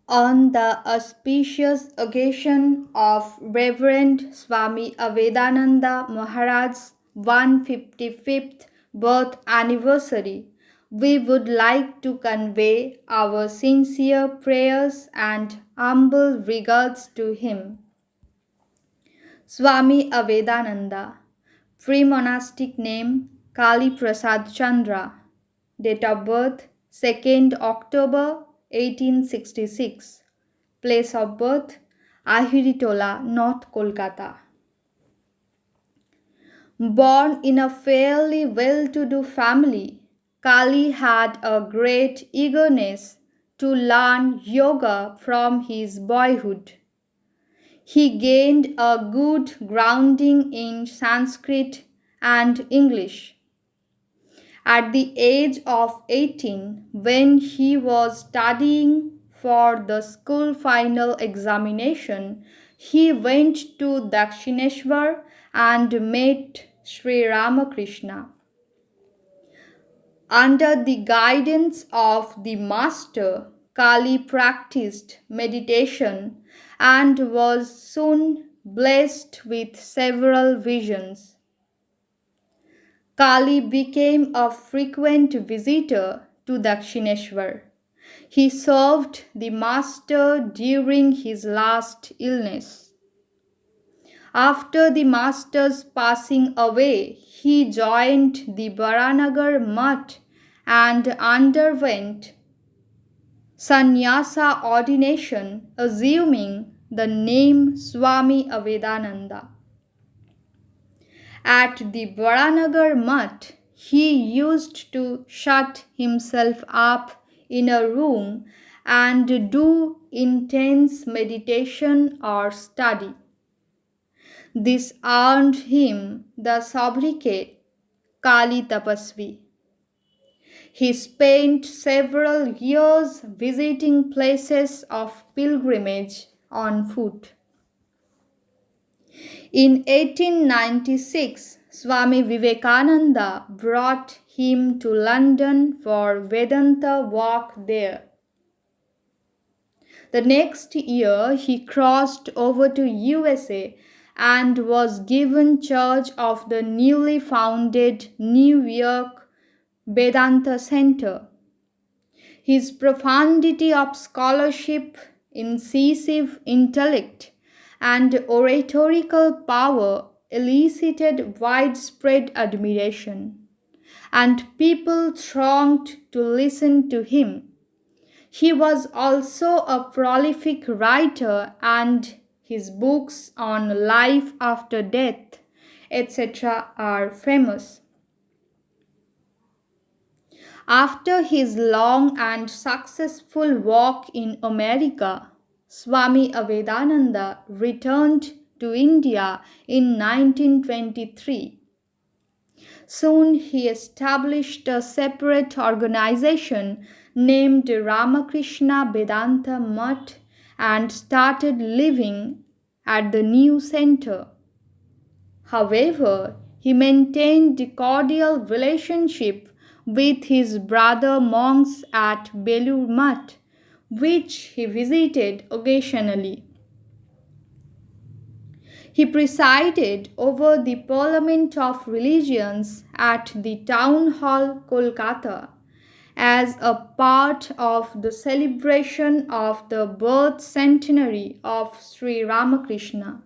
On the auspicious occasion of Reverend Swami Avedananda Maharaj's 155th birth anniversary, we would like to convey our sincere prayers and humble regards to him. Swami Avedananda, pre-monastic name Kali Prasad Chandra, date of birth 2nd October 1866, place of birth Ahiritola, North Kolkata. Born in a fairly well-to-do family, Kali had a great eagerness to learn yoga from his boyhood. He gained a good grounding in Sanskrit and English. At the age of 18, when he was studying for the school final examination, he went to Dakshineshwar and met Sri Ramakrishna. Under the guidance of the master, Kali practiced meditation and was soon blessed with several visions. Kali became a frequent visitor to Dakshineshwar. He served the master during his last illness. After the master's passing away, he joined the Baranagar Mutt and underwent sannyasa ordination, assuming the name Swami Avedananda. At the Baranagar Mutt, he used to shut himself up in a room and do intense meditation or study. This earned him the sobriquet Kali Tapasvi. He spent several years visiting places of pilgrimage on foot. In 1896, Swami Vivekananda brought him to London for Vedanta walk there. The next year, he crossed over to USA and was given charge of the newly founded New York Vedanta Center. His profundity of scholarship, incisive intellect, and oratorical power elicited widespread admiration, and people thronged to listen to him. He was also a prolific writer, and his books on life after death, etc., are famous. After his long and successful walk in America, Swami Avedananda returned to India in 1923. Soon he established a separate organization named Ramakrishna Vedanta Mutt and started living at the new center. However, he maintained a cordial relationship with his brother monks at Belur Mutt, which he visited occasionally. He presided over the Parliament of Religions at the Town Hall, Kolkata, as a part of the celebration of the birth centenary of Sri Ramakrishna.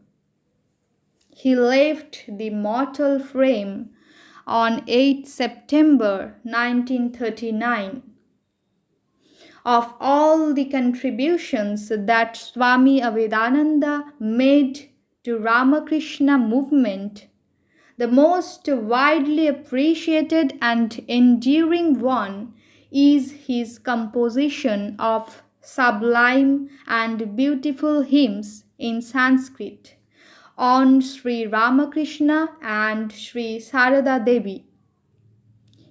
He left the mortal frame on 8 September 1939. Of all the contributions that Swami Avedananda made to Ramakrishna movement, the most widely appreciated and enduring one is his composition of sublime and beautiful hymns in Sanskrit on Sri Ramakrishna and Sri Sarada Devi.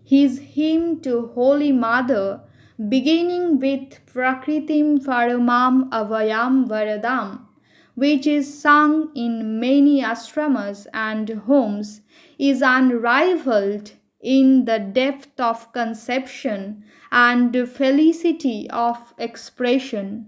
His hymn to Holy Mother, beginning with Prakritim Paramam Avayam Varadam, which is sung in many ashramas and homes, is unrivaled in the depth of conception and felicity of expression.